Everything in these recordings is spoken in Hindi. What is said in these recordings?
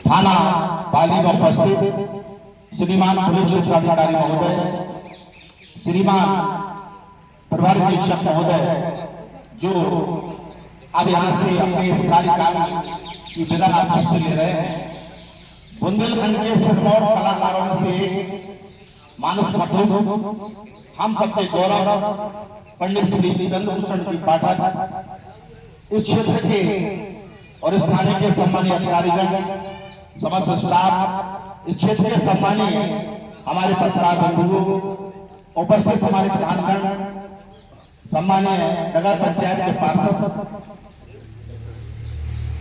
थाना पाली में उपस्थित श्रीमान पुलिस क्षेत्राधिकारी महोदय, श्रीमान प्रभारी निरीक्षक महोदय, जो अब यहाँ से अपने इस कार्यकाल की विदा आप से ले रहे हैं। बुंदेलखंड के सिरमौर कलाकारों में से एक मानस मधु, हम सबके गौरव पंडित श्री चंद्रभूषण जी पाठक, इस क्षेत्र के और इस थाने के सम्मानीय अधिकारीगण, समस्त स्टाफ, इस क्षेत्र के सम्मानीय हमारे पत्रकार बंधुओं, उपस्थित हमारे प्रधानगण, सम्मानीय नगर पंचायत के पार्षद,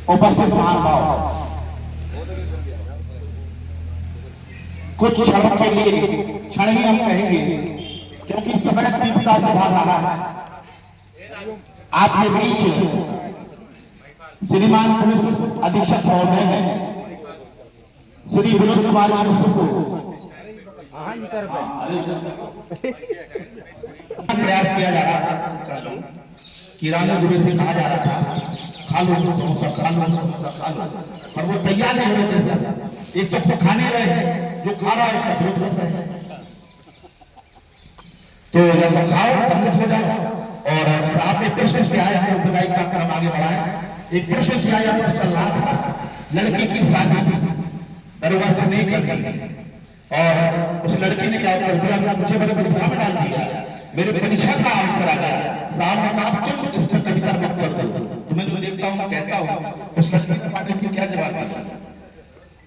उपस्थित महानुभाव, कुछ क्षणों के लिए, क्षण ही हम कहेंगे क्योंकि समय तीव्रता से भाग रहा है, आपके बीच श्रीमान पुलिस अधीक्षक महोदय हैं श्री विनोद कुमार मिश्र को प्रयास किया जा रहा था। किराना गुरु से कहा जा रहा था खा लो समोसा, खा लो समोसा, खा लो, पर वो तैयार नहीं हो रहे सर। एक तो खाने रहे, जो खा रहा है उसका विरोध कर रहे हैं। तो या तो खाओ, सम्मिलित हो जाओ। और साहब ने प्रश्न किया है, हम विदाई का क्रम आगे बढ़ाए। एक प्रश्न किया या तो चल रहा था, लड़की की शादी दरबार से नहीं करनी, और उस लड़की ने क्या उत्तर दिया, मुझे बड़े परीक्षा में डाल दिया, मेरे परीक्षा का अवसर आ गया। साहब ने कहा तुम इस पर कविता मत कर दो, तुम्हें जो देखता हूँ कहता हूँ। उस लड़की ने पाठक की क्या जवाब दिया,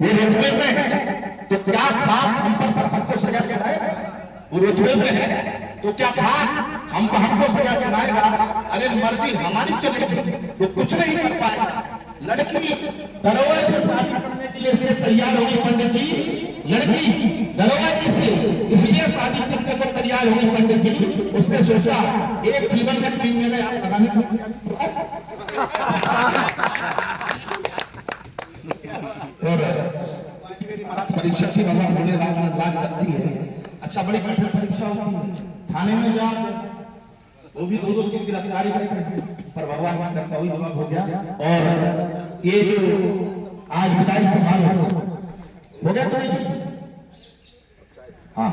वो रुतबे में है तो क्या खाक हम पर हमको सजा सुनाएगा? वो रुतबे में है तो क्या खाक हमको सजा सुनाएगा? अरे मर्जी हमारी चलेगी तो कुछ नहीं कर पाएगा। लड़की दरोगा से शादी करने के लिए तैयार होगी पंडित जी, लड़की दरोगा से इसलिए शादी करने को तैयार होगी पंडित जी। उसने सोचा एक जीवन में 3 महीने आप लगाने परीक्षा की भगवान बोले लाज लगती है। अच्छा, बड़ी कठिन परीक्षा होती है। थाने में जाओ वो भी 2-2 दिन की गिरफ्तारी करते हैं, पर भगवान मान करता वही जवाब हो गया। और ये जो आज विदाई समारोह हो गया तो हाँ,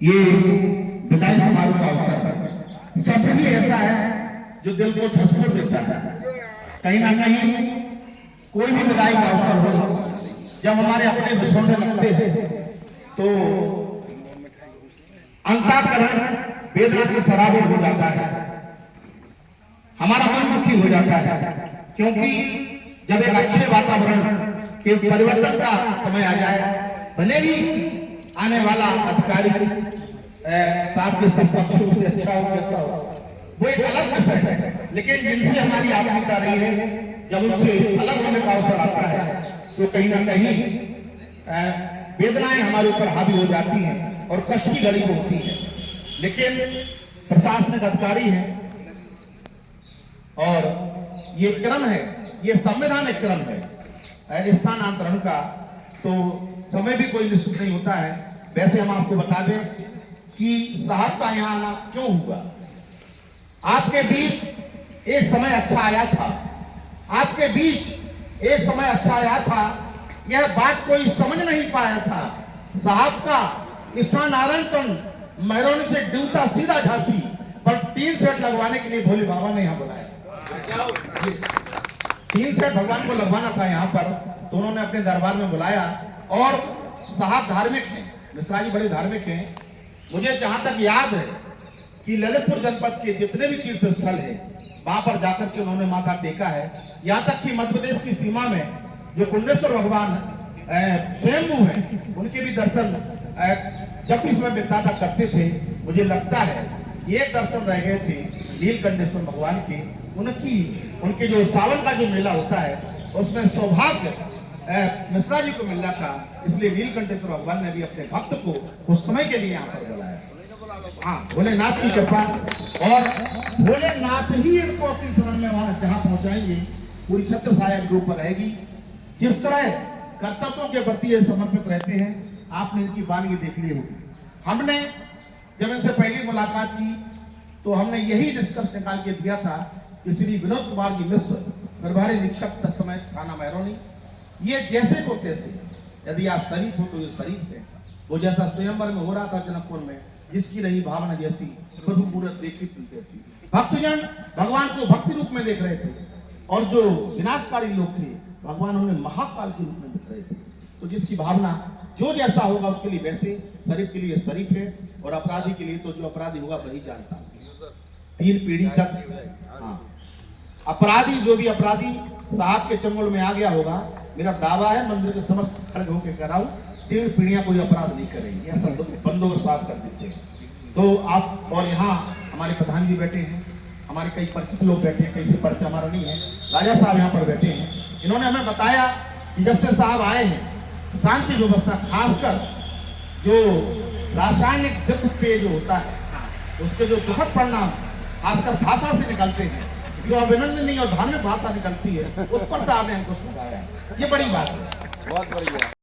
ये विदाई समारोह का अवसर सब भी ऐसा है जो दिल को झकझोर देता है। कहीं ना कहीं कोई भी विदाई का अवसर हो, जब हमारे अपने बिछोड़ने लगते हैं तो अंतःकरण वेदना से सराबोर हो जाता है, हमारा मन दुखी हो जाता है। क्योंकि जब एक अच्छे वातावरण के परिवर्तन का समय आ जाए, भले ही आने वाला अधिकारी साहब के समकक्षों से अच्छा हो कैसा हो, वो एक अलग विषय है, लेकिन जिनसे हमारी आत्मीयता रही है, जब उनसे अलग होने का अवसर आता है तो कहीं ना कहीं वेदनाएं हमारे ऊपर हावी हो जाती हैं और कष्ट की घड़ी होती है। लेकिन प्रशासनिक अधिकारी हैं और ये क्रम है, ये संवैधानिक क्रम है स्थानांतरण का, तो समय भी कोई निश्चित नहीं होता है। वैसे हम आपको बता दें कि साहब का यहाँ आना क्यों हुआ। आपके बीच एक समय अच्छा आया था, आपके बीच एक समय अच्छा आया था, यह बात कोई समझ नहीं पाया था। साहब का स्थानांतरण मैरोनी से ड्यूटा सीधा झांसी, पर 3 सेट लगवाने के लिए भोले बाबा ने यहाँ बुलाया। 3 सेट भगवान को लगवाना था यहाँ पर, तो उन्होंने अपने दरबार में बुलाया। और साहब धार्मिक हैं, मिश्रा जी बड़े धार्मिक हैं। मुझे जहां तक याद है कि ललितपुर जनपद के जितने भी तीर्थ स्थल है वहां पर जाकर के उन्होंने माथा टेका है। यहाँ तक कि मध्य प्रदेश की सीमा में जो कुंडेश्वर भगवान स्वयंभू हैं, उनके भी दर्शन जब भी समय बिताता करते थे। मुझे लगता है ये दर्शन रह गए थे नीलकंठेश्वर भगवान के, उनके जो सावन का जो मेला होता है उसमें सौभाग्य मिश्रा जी को मिलना था, इसलिए नीलकंठेश्वर भगवान ने भी अपने भक्त को उस समय के लिए यहाँ पर बुलाया। हाँ, भोलेनाथ की कृपा, और भोलेनाथ ही इनको अपनी शरण में वहां जहाँ पहुंचाएंगे पूरी छत्र छाया के ऊपर रहेगी। किस तरह कर्तव्यों के प्रति ये समर्पित रहते हैं, आपने इनकी वाणी देख ली होगी। हमने जब इनसे पहली मुलाकात की तो हमने यही निष्कर्ष निकाल के दिया था कि श्री विनोद कुमार जी मिश्र निर्भय निक्षिप्त समय खाना मैरोनी, ये जैसे को तैसे, यदि आप शरीफ हो तो ये शरीफ है। वो जैसा स्वयंवर में हो रहा था जनकपुर में, जिसकी रही भावना जैसी, प्रभु मूरत देखी थी जैसी। भक्तजन भगवान को भक्ति रूप में देख रहे थे, और जो विनाशकारी लोग थे भगवान उन्हें महाकाल के रूप में देख रहे थे। तो जिसकी भावना जो जैसा होगा उसके लिए वैसे, शरीफ के लिए शरीफ है, और अपराधी के लिए तो जो अपराधी होगा वही जानता है। 3 पीढ़ी तक हाँ, अपराधी जो भी अपराधी साहब के चंगुल में आ गया होगा, मेरा दावा है मंदिर के समक्ष खड़े होकर कह रहा हूं, 3 पीढ़ियां कोई अपराध नहीं करेंगी, ऐसा बंदोबस्त साफ कर देते हैं। तो आप, और यहाँ हमारे प्रधान जी बैठे हैं, हमारे कई परिचित लोग बैठे हैं, कई से परिचय हमारा नहीं है, राजा साहब यहाँ पर बैठे हैं। इन्होंने हमें बताया कि जब से साहब आए हैं, शांति व्यवस्था, खासकर जो रासायनिक द्रव्य पेय जो होता है उसके जो दुखद परिणाम खासकर भाषा से निकलते हैं, जो अभिनंदनीय और धार्मिक भाषा निकलती है, उस पर साहब ने हमको समझाया। ये बड़ी बात है, बहुत बड़ी बात।